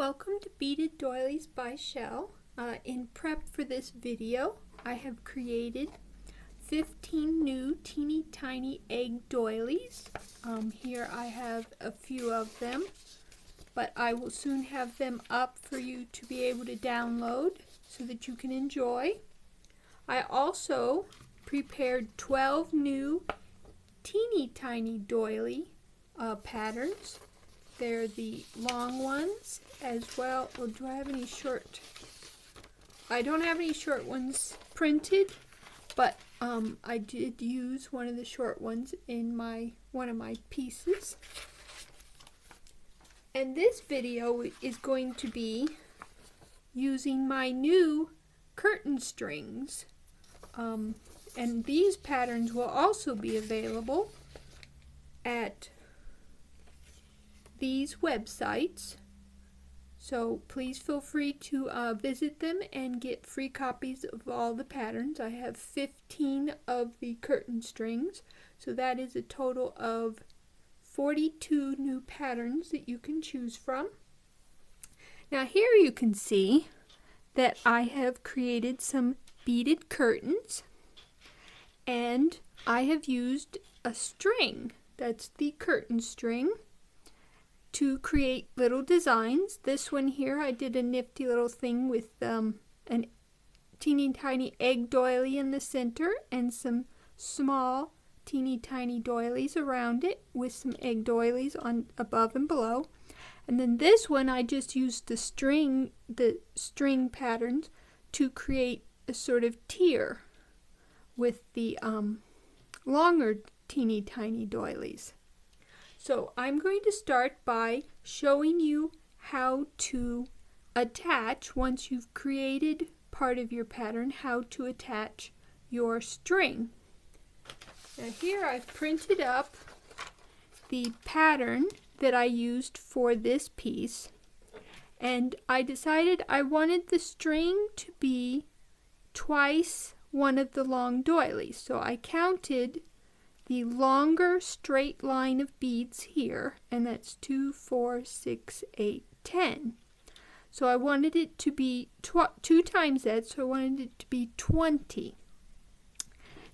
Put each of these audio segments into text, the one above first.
Welcome to Beaded Doilies by Shell. In prep for this video, I have created 15 new teeny tiny egg doilies. Here I have a few of them, but I will soon have them up for you to be able to download so that you can enjoy. I also prepared 12 new teeny tiny doily patterns. They're the long ones as well. Or do I have any short? I don't have any short ones printed, but I did use one of the short ones in one of my pieces. And this video is going to be using my new curtain strings. And these patterns will also be available at these websites, so please feel free to visit them and get free copies of all the patterns. I have 15 of the curtain strings, so that is a total of 42 new patterns that you can choose from. Now here you can see that I have created some beaded curtains, and I have used a string, that's the curtain string, to create little designs. This one here, I did a nifty little thing with an teeny tiny egg doily in the center and some small teeny tiny doilies around it with some egg doilies on above and below. And then this one, I just used the string patterns to create a sort of tier with the longer teeny tiny doilies. So I'm going to start by showing you how to attach, once you've created part of your pattern, how to attach your string. Now here I've printed up the pattern that I used for this piece, and I decided I wanted the string to be twice one of the long doilies. So I counted the longer straight line of beads here, and that's 2, 4, 6, 8, 10. So I wanted it to be 2 times that, so I wanted it to be 20.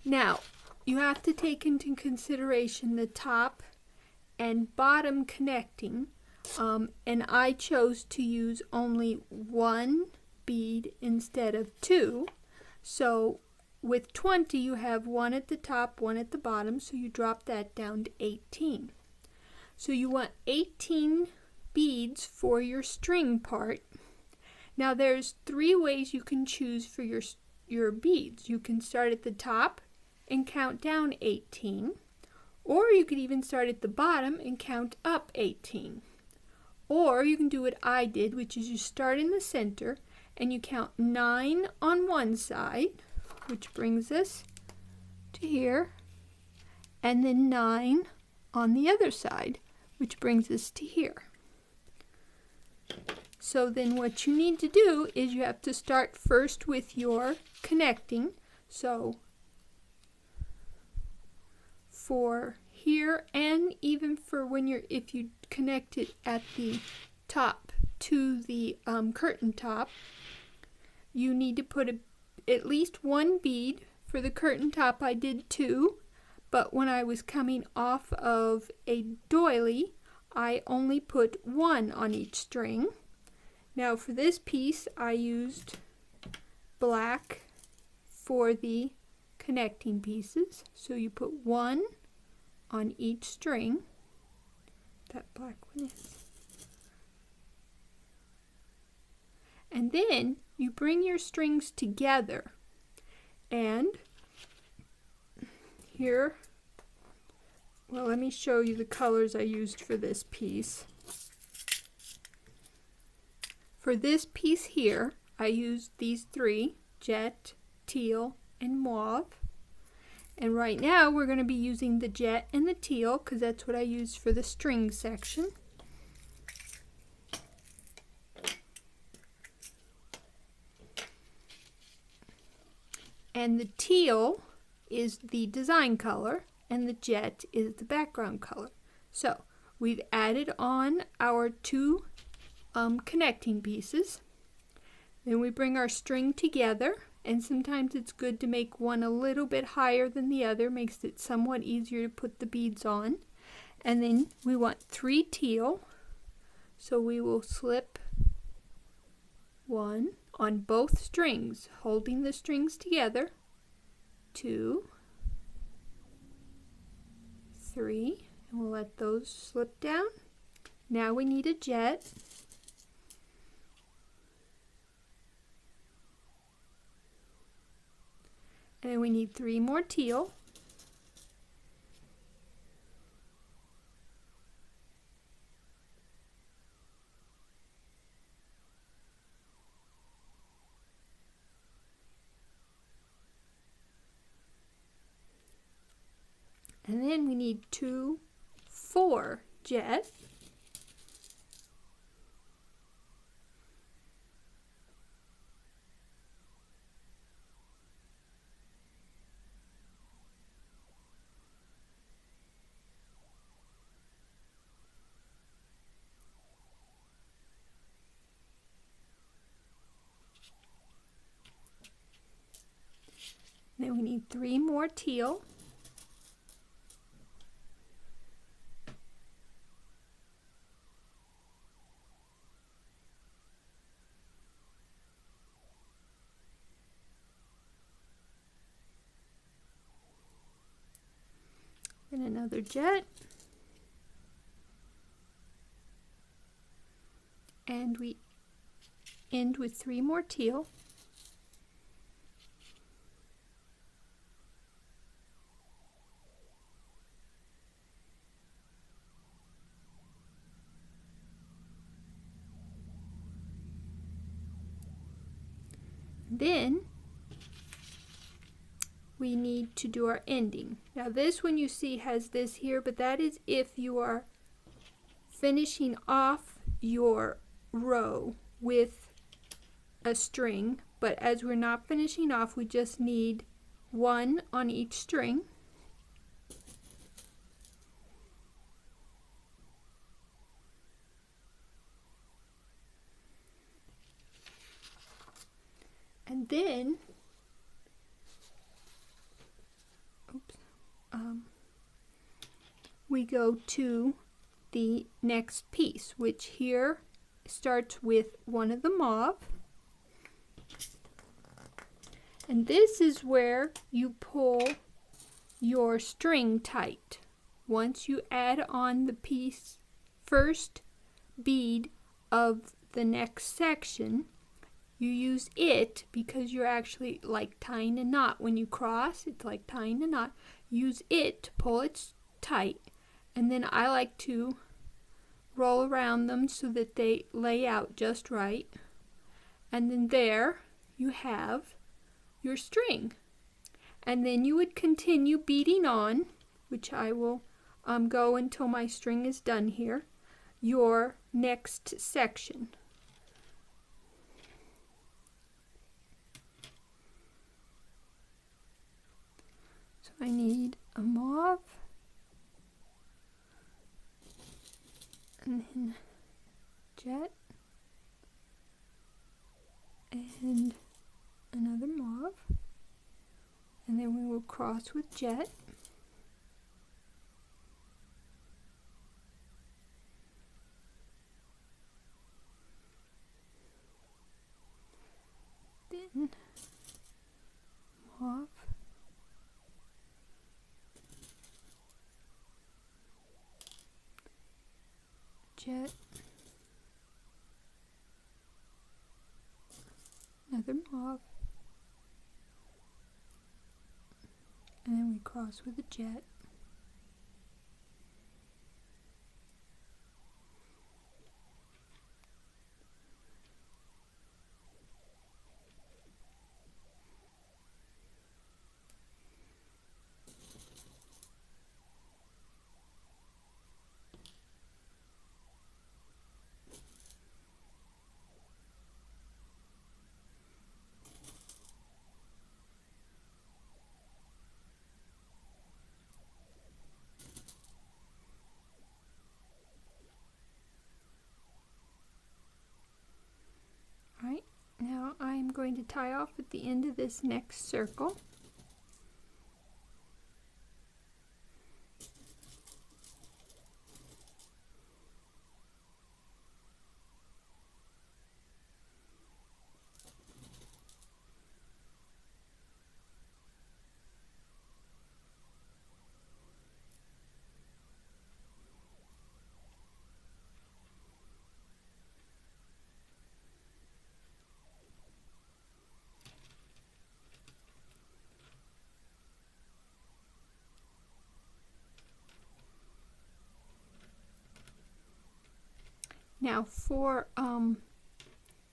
Now, you have to take into consideration the top and bottom connecting, and I chose to use only 1 bead instead of 2. So with 20, you have 1 at the top, 1 at the bottom, so you drop that down to 18. So you want 18 beads for your string part. Now there's 3 ways you can choose for your beads. You can start at the top and count down 18, or you could even start at the bottom and count up 18. Or you can do what I did, which is you start in the center and you count 9 on one side, which brings us to here, and then 9 on the other side, which brings us to here. So then what you need to do is you have to start first with your connecting. So for here, and even for if you connect it at the top to the curtain top, you need to put at least 1 bead. For the curtain top I did 2, but when I was coming off of a doily, I only put 1 on each string. Now for this piece, I used black for the connecting pieces, so you put 1 on each string. That black one is. And then you bring your strings together, and here, well, let me show you the colors I used for this piece. For this piece here, I used these 3, jet, teal, and mauve. And right now we're going to be using the jet and the teal because that's what I used for the string section. And the teal is the design color, and the jet is the background color. So we've added on our 2 connecting pieces. Then we bring our string together, and sometimes it's good to make one a little bit higher than the other, makes it somewhat easier to put the beads on. And then we want 3 teal, so we will slip 1 on both strings, holding the strings together, 2, 3, and we'll let those slip down. Now we need a jet. And then we need 3 more teal. And then we need 4 jet. Then we need 3 more teal. And another jet. And we end with 3 more teal. Then we need to do our ending. Now this one you see has this here, but that is if you are finishing off your row with a string, but as we're not finishing off, we just need 1 on each string. And then we go to the next piece, which here starts with one of the mauve. And this is where you pull your string tight. Once you add on the first bead of the next section, you use it because you're actually like tying a knot. When you cross, it's like tying a knot. Use it to pull it tight. And then I like to roll around them so that they lay out just right. And then there you have your string. And then you would continue beading on, which I will go until my string is done here, your next section. So I need a mauve, and then jet, and another mauve, and then we will cross with jet, then mauve, jet, another mauve, and then we cross with a jet, going to tie off at the end of this next circle. Now for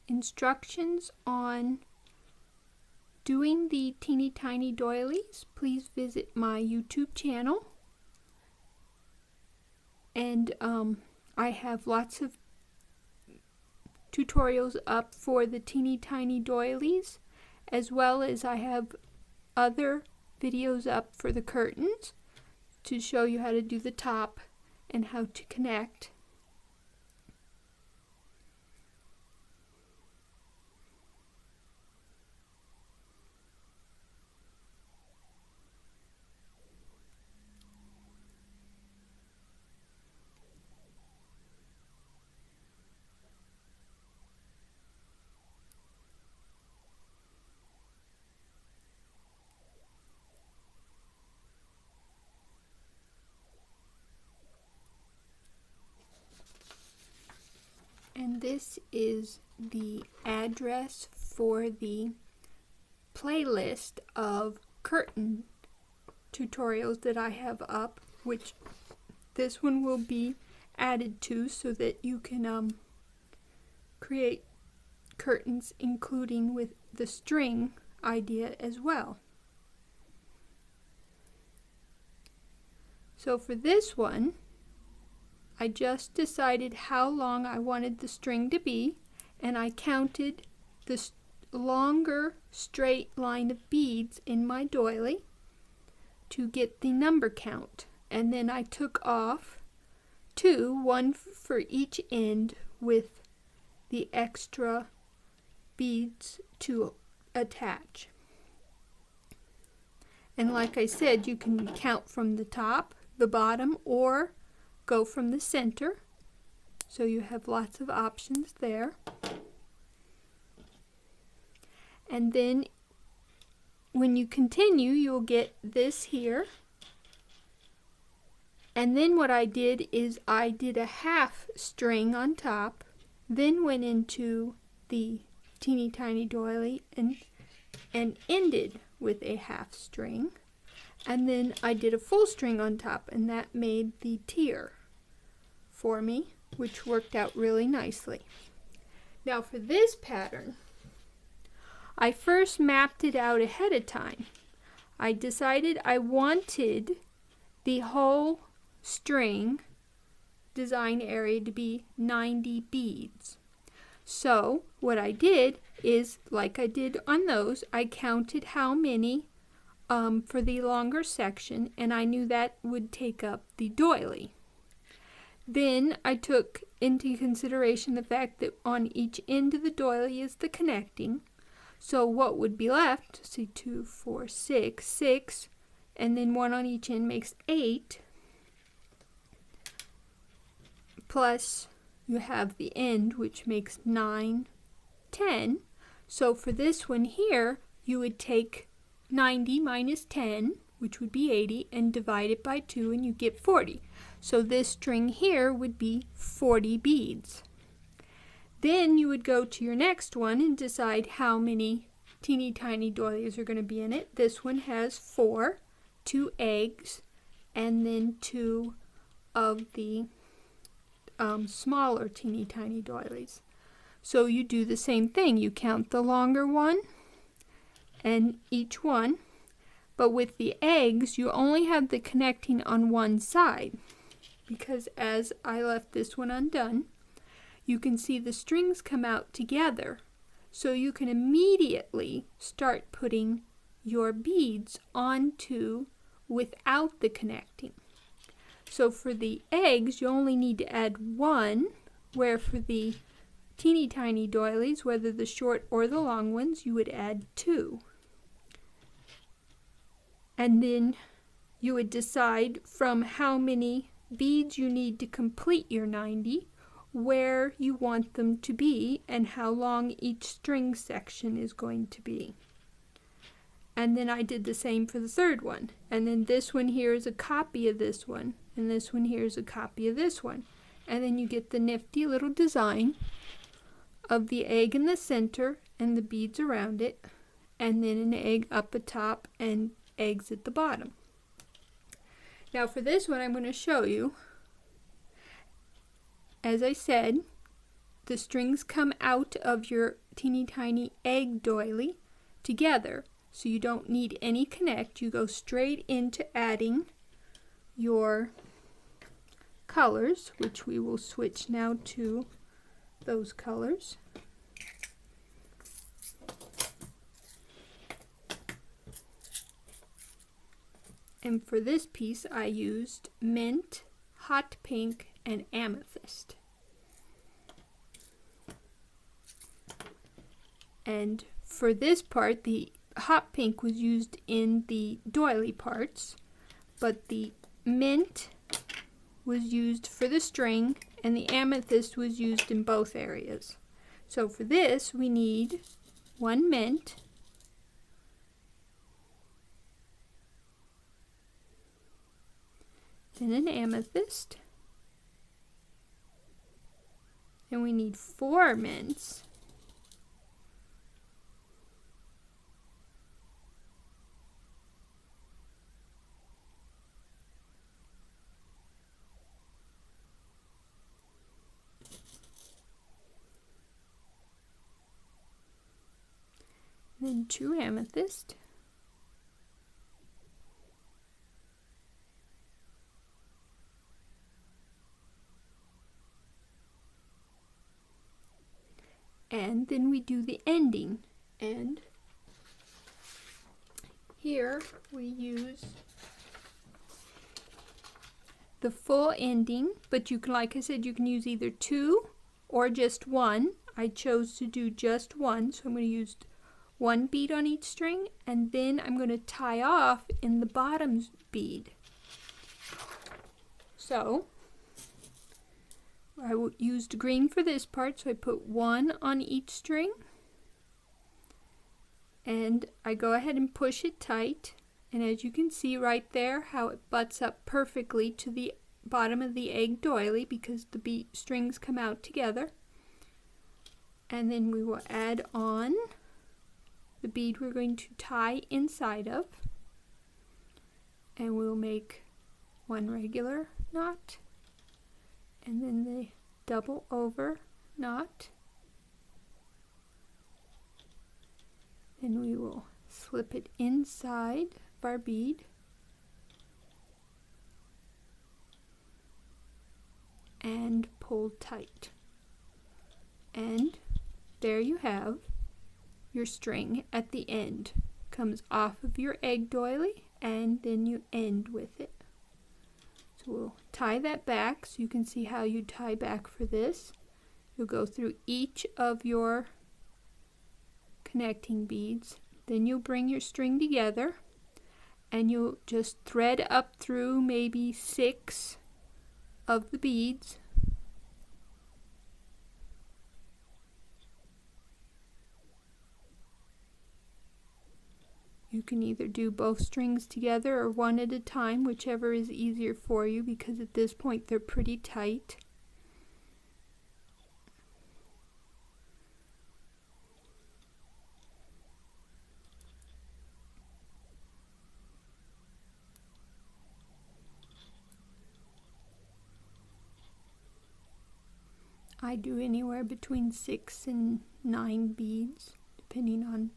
instructions on doing the teeny tiny doilies, please visit my YouTube channel. And I have lots of tutorials up for the teeny tiny doilies, as well as I have other videos up for the curtains to show you how to do the top and how to connect. And this is the address for the playlist of curtain tutorials that I have up, which this one will be added to so that you can create curtains including with the string idea as well. So for this one, I just decided how long I wanted the string to be, and I counted the longer straight line of beads in my doily to get the number count, and then I took off two, one for each end with the extra beads to attach. And like I said, you can count from the top, the bottom, or go from the center, so you have lots of options there. And then when you continue, you'll get this here. And then what I did is I did a half string on top, then went into the teeny tiny doily and ended with a half string. And then I did a full string on top, and that made the tier for me, which worked out really nicely. Now for this pattern, I first mapped it out ahead of time. I decided I wanted the whole string design area to be 90 beads. So what I did is, like I did on those, I counted how many for the longer section, and I knew that would take up the doily. Then I took into consideration the fact that on each end of the doily is the connecting. So what would be left, see, 2, 4, 6, 6, and then one on each end makes 8. Plus you have the end, which makes 9, 10. So for this one here, you would take 90 minus 10, which would be 80, and divide it by 2, and you get 40. So this string here would be 40 beads. Then you would go to your next one and decide how many teeny tiny doilies are going to be in it. This one has 4, 2 eggs, and then 2 of the smaller teeny tiny doilies. So you do the same thing. You count the longer one and each one, but with the eggs you only have the connecting on one side, because as I left this one undone, you can see the strings come out together, so you can immediately start putting your beads onto without the connecting. So for the eggs you only need to add 1, where for the teeny tiny doilies, whether the short or the long ones, you would add 2. And then you would decide from how many beads you need to complete your 90, where you want them to be, and how long each string section is going to be. And then I did the same for the third one. And then this one here is a copy of this one, and this one here is a copy of this one. And then you get the nifty little design of the egg in the center and the beads around it, and then an egg up atop and eggs at the bottom. Now for this one I'm going to show you, as I said, the strings come out of your teeny tiny egg doily together, so you don't need any connect. You go straight into adding your colors, which we will switch now to those colors. And for this piece I used mint, hot pink, and amethyst. And for this part, the hot pink was used in the doily parts, but the mint was used for the string and the amethyst was used in both areas. So for this we need 1 mint, then an amethyst, and we need 4 mints, then 2 amethyst, and then we do the ending. And here we use the full ending, but you can, like I said, you can use either 2 or just 1. I chose to do just 1, so I'm going to use 1 bead on each string, and then I'm going to tie off in the bottom bead. So I used green for this part, so I put 1 on each string, and I go ahead and push it tight, and as you can see right there how it butts up perfectly to the bottom of the egg doily because the strings come out together. And then we will add on the bead we're going to tie inside of, and we'll make 1 regular knot and then the double over knot. Then we will slip it inside of our bead and pull tight, and there you have your string at the end. Comes off of your egg doily and then you end with it. So we'll tie that back so you can see how you tie back for this. You'll go through each of your connecting beads, then you'll bring your string together and you'll just thread up through maybe 6 of the beads. You can either do both strings together or one at a time, whichever is easier for you, because at this point they're pretty tight. I do anywhere between 6 and 9 beads, depending on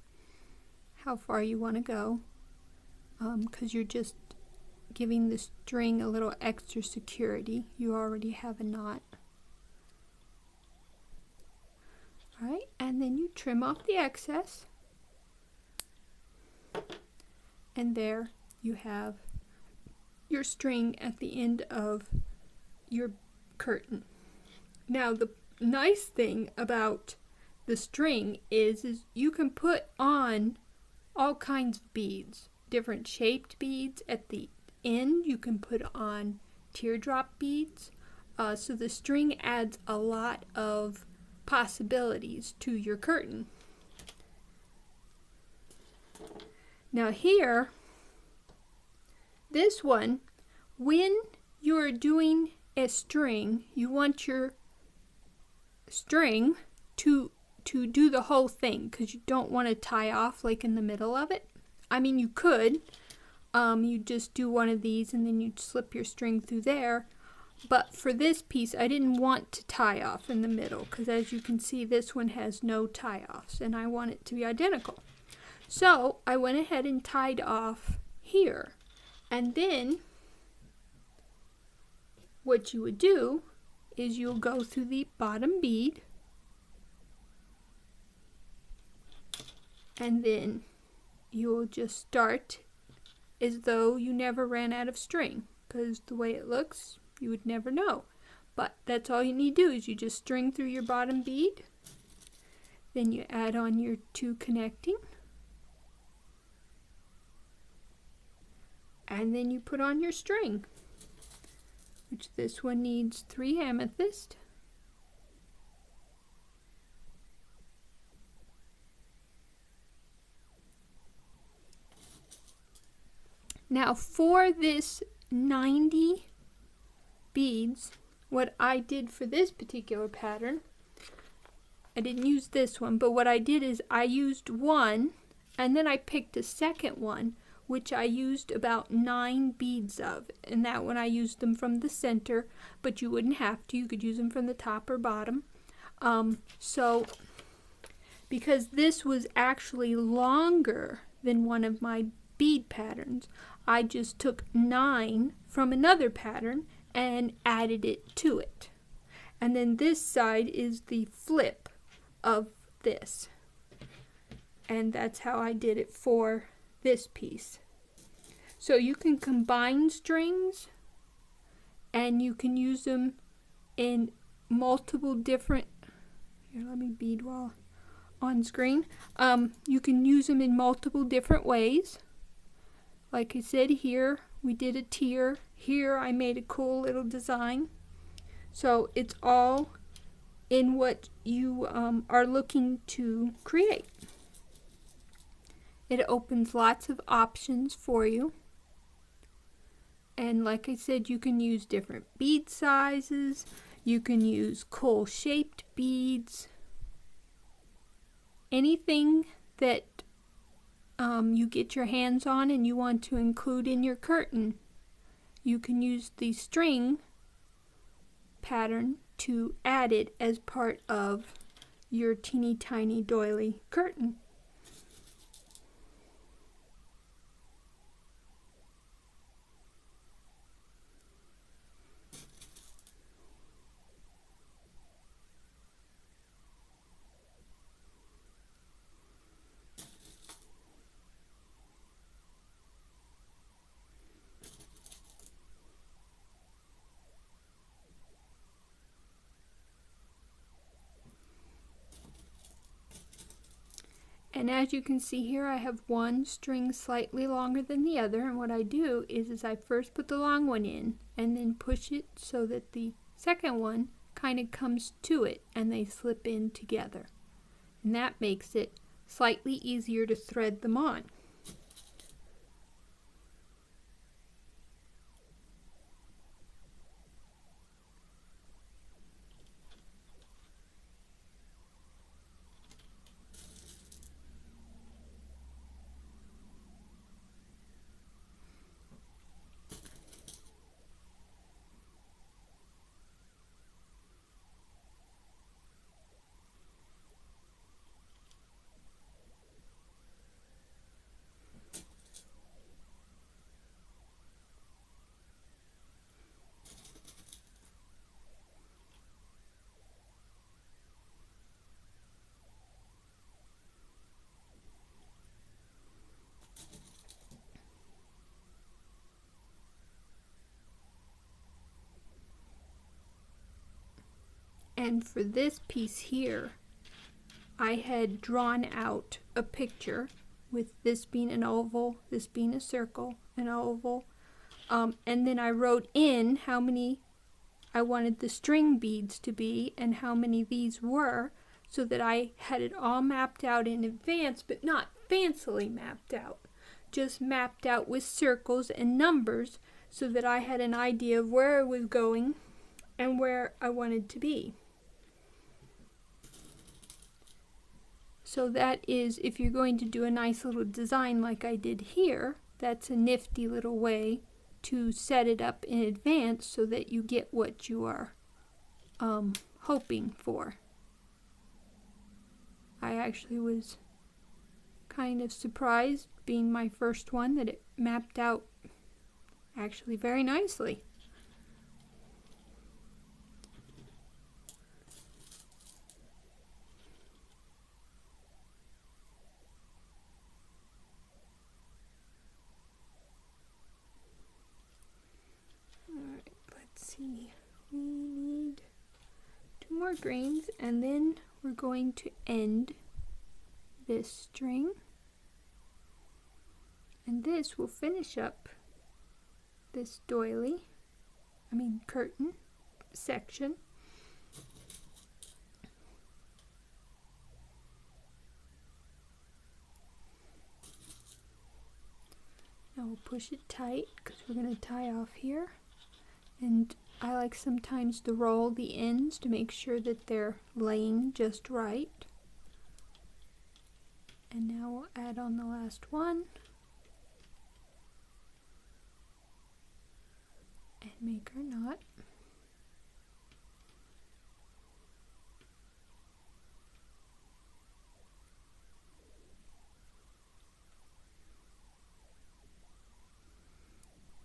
how far you want to go, because you're just giving the string a little extra security. You already have a knot. Alright, and then you trim off the excess, and there you have your string at the end of your curtain. Now the nice thing about the string is you can put on all kinds of beads, different shaped beads. At the end you can put on teardrop beads, so the string adds a lot of possibilities to your curtain. Now here, this one, when you're doing a string, you want your string to do the whole thing, because you don't want to tie off like in the middle of it. I mean, you could. You just do one of these and then you'd slip your string through there. But for this piece, I didn't want to tie off in the middle, because as you can see, this one has no tie-offs, and I want it to be identical. So I went ahead and tied off here. And then what you would do is you'll go through the bottom bead, and then you'll just start as though you never ran out of string, because the way it looks, you would never know. But that's all you need to do, is you just string through your bottom bead, then you add on your 2 connecting, and then you put on your string, which this one needs 3 amethyst. Now for this 90 beads, what I did for this particular pattern, I didn't use this one, but what I did is I used one, and then I picked a second one, which I used about 9 beads of, and that one I used them from the center, but you wouldn't have to. You could use them from the top or bottom. So because this was actually longer than one of my bead patterns, I just took 9 from another pattern and added it to it. And then this side is the flip of this, and that's how I did it for this piece. So you can combine strings, and you can use them in multiple different, here, let me bead while on screen. You can use them in multiple different ways. Like I said, here we did a tier. Here I made a cool little design. So it's all in what you are looking to create. It opens lots of options for you. And like I said, you can use different bead sizes. You can use cool shaped beads. Anything that you get your hands on and you want to include in your curtain, you can use the string pattern to add it as part of your teeny tiny doily curtain. And as you can see here, I have one string slightly longer than the other, and what I do is I first put the long one in and then push it so that the second one kind of comes to it and they slip in together. And that makes it slightly easier to thread them on. And for this piece here, I had drawn out a picture with this being an oval, this being a circle, an oval, and then I wrote in how many I wanted the string beads to be and how many these were, so that I had it all mapped out in advance, but not fancily mapped out, just mapped out with circles and numbers so that I had an idea of where I was going and where I wanted to be. So that is, if you're going to do a nice little design like I did here, that's a nifty little way to set it up in advance so that you get what you are hoping for. I actually was kind of surprised, being my first one, that it mapped out actually very nicely. Alright, let's see. We need 2 more greens, and then we're going to end this string, and this will finish up this curtain section. Now we'll push it tight because we're going to tie off here, and I like sometimes to roll the ends to make sure that they're laying just right. And now we'll add on the last one and make our knot.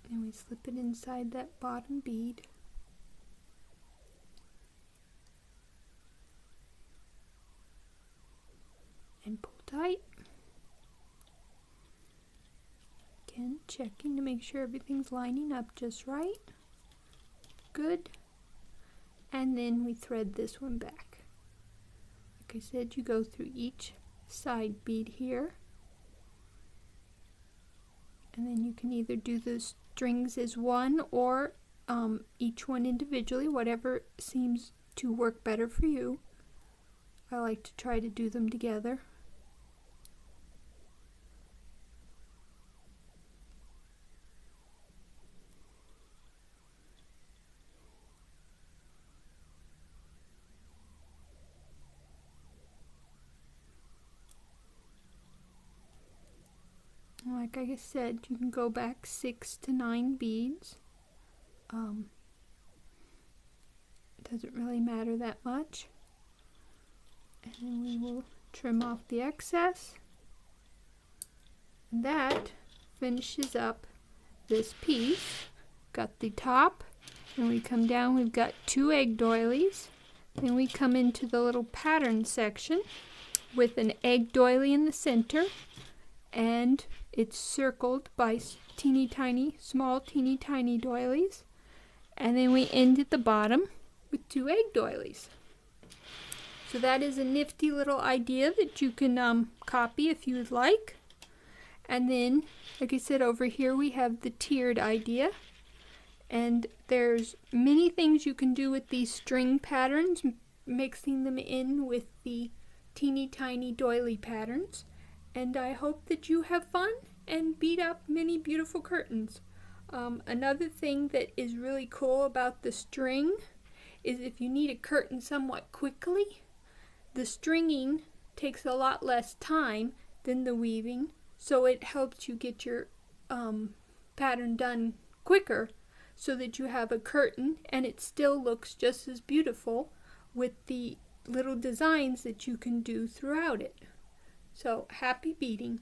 And we slip it inside that bottom bead. And pull tight. Again, checking to make sure everything's lining up just right. Good. And then we thread this one back. Like I said, you go through each side bead here. And then you can either do the strings as one or each one individually, whatever seems to work better for you. I like to try to do them together. Like I said, you can go back 6 to 9 beads. Doesn't really matter that much. And then we will trim off the excess. And that finishes up this piece. Got the top, and we come down, we've got 2 egg doilies. Then we come into the little pattern section with an egg doily in the center, and it's circled by teeny tiny doilies. And then we end at the bottom with 2 egg doilies. So that is a nifty little idea that you can copy if you would like. And then, like I said, over here we have the tiered idea. And there's many things you can do with these string patterns, mixing them in with the teeny tiny doily patterns. And I hope that you have fun and beat up many beautiful curtains. Another thing that is really cool about the string is if you need a curtain somewhat quickly, the stringing takes a lot less time than the weaving, so it helps you get your pattern done quicker so that you have a curtain and it still looks just as beautiful with the little designs that you can do throughout it. So happy beading!